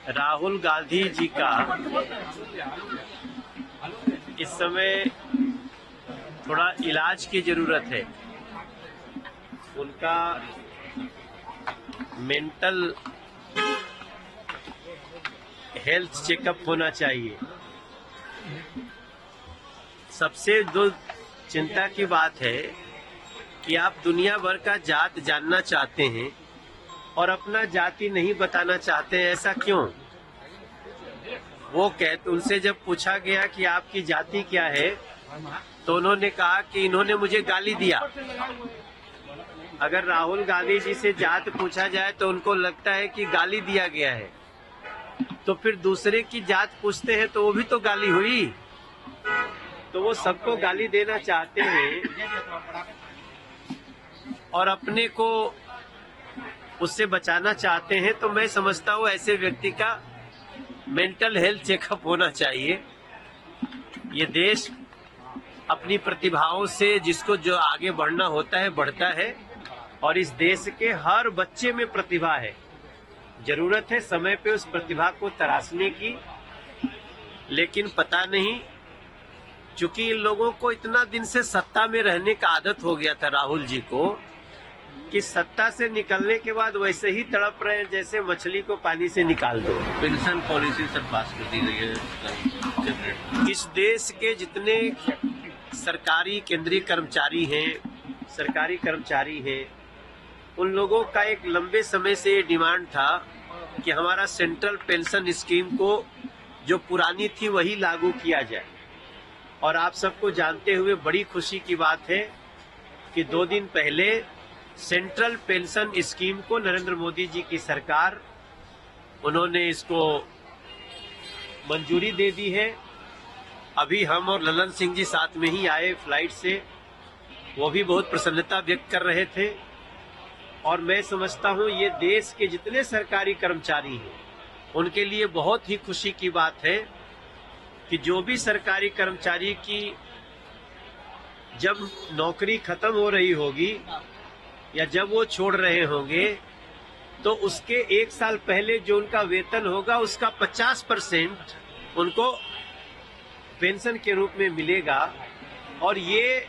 राहुल गांधी जी का इस समय थोड़ा इलाज की जरूरत है। उनका मेंटल हेल्थ चेकअप होना चाहिए। सबसे जो चिंता की बात है कि आप दुनिया भर का जात जानना चाहते हैं और अपना जाति नहीं बताना चाहते हैं, ऐसा क्यों? वो कहते, उनसे जब पूछा गया कि आपकी जाति क्या है, तो उन्होंने कहा कि इन्होंने मुझे गाली दिया। अगर राहुल गांधी जी से जात पूछा जाए तो उनको लगता है कि गाली दिया गया है, तो फिर दूसरे की जात पूछते हैं तो वो भी तो गाली हुई। तो वो सबको गाली देना चाहते हैं और अपने को उससे बचाना चाहते हैं। तो मैं समझता हूँ ऐसे व्यक्ति का मेंटल हेल्थ चेकअप होना चाहिए। ये देश अपनी प्रतिभाओं से जिसको जो आगे बढ़ना होता है बढ़ता है, और इस देश के हर बच्चे में प्रतिभा है। जरूरत है समय पे उस प्रतिभा को तराशने की, लेकिन पता नहीं, चूंकि इन लोगों को इतना दिन से सत्ता में रहने का आदत हो गया था राहुल जी को, कि सत्ता से निकलने के बाद वैसे ही तड़प रहे हैं जैसे मछली को पानी से निकाल दो। पेंशन पॉलिसी सर पास कर दी गई है। इस देश के जितने सरकारी केंद्रीय कर्मचारी हैं, उन लोगों का एक लंबे समय से ये डिमांड था कि हमारा सेंट्रल पेंशन स्कीम को जो पुरानी थी वही लागू किया जाए। और आप सबको जानते हुए बड़ी खुशी की बात है कि 2 दिन पहले सेंट्रल पेंशन स्कीम को नरेंद्र मोदी जी की सरकार, उन्होंने इसको मंजूरी दे दी है। अभी हम और ललन सिंह जी साथ में ही आए फ्लाइट से, वो भी बहुत प्रसन्नता व्यक्त कर रहे थे। और मैं समझता हूँ ये देश के जितने सरकारी कर्मचारी हैं उनके लिए बहुत ही खुशी की बात है कि जो भी सरकारी कर्मचारी की जब नौकरी खत्म हो रही होगी या जब वो छोड़ रहे होंगे, तो उसके 1 साल पहले जो उनका वेतन होगा उसका 50% उनको पेंशन के रूप में मिलेगा। और ये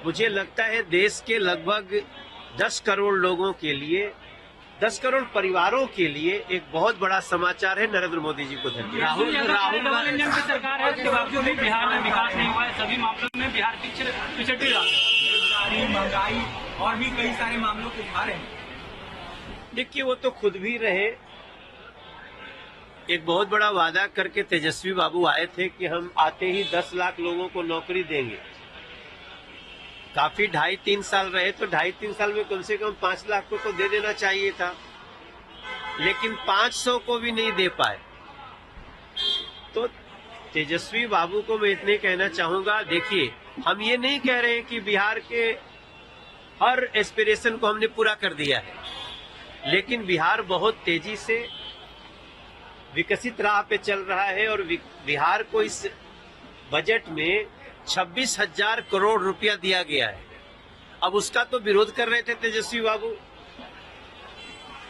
मुझे लगता है देश के लगभग 10 करोड़ लोगों के लिए, 10 करोड़ परिवारों के लिए एक बहुत बड़ा समाचार है। नरेंद्र मोदी जी को धन्यवाद। राहुल की सरकार है, उसके बावजूद भी बिहार में विकास नहीं हुआ है। सभी मामलों में बिहार पिछड़ रहा है। बेरोजगारी, महंगाई और भी कई सारे मामलों को उठा रहे हैं। देखिए, वो तो खुद भी रहे। एक बहुत बड़ा वादा करके तेजस्वी बाबू आए थे कि हम आते ही 10 लाख लोगों को नौकरी देंगे। काफी 2.5-3 साल रहे, तो 2.5-3 साल में कम से कम 5 लाख को तो दे देना चाहिए था, लेकिन 500 को भी नहीं दे पाए। तो तेजस्वी बाबू को मैं इतने कहना चाहूंगा, देखिए, हम ये नहीं कह रहे हैं कि बिहार के हर एस्पिरेशन को हमने पूरा कर दिया है, लेकिन बिहार बहुत तेजी से विकसित राह पे चल रहा है। और बिहार को इस बजट में 26,000 करोड़ रुपया दिया गया है। अब उसका तो विरोध कर रहे थे तेजस्वी बाबू।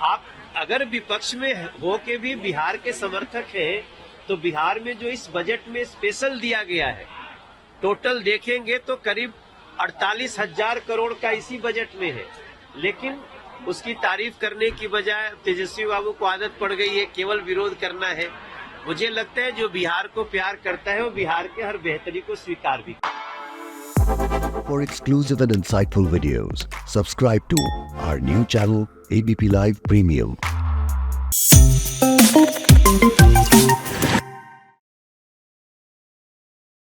आप अगर विपक्ष में हो के भी बिहार के समर्थक हैं, तो बिहार में जो इस बजट में स्पेशल दिया गया है, टोटल देखेंगे तो करीब 48,000 करोड़ का इसी बजट में है। लेकिन उसकी तारीफ करने की बजाय तेजस्वी बाबू को आदत पड़ गई है केवल विरोध करना है। मुझे लगता है जो बिहार को प्यार करता है वो बिहार के हर बेहतरी को स्वीकार भी। For exclusive and insightful videos, subscribe to our new channel ABP Live Premium.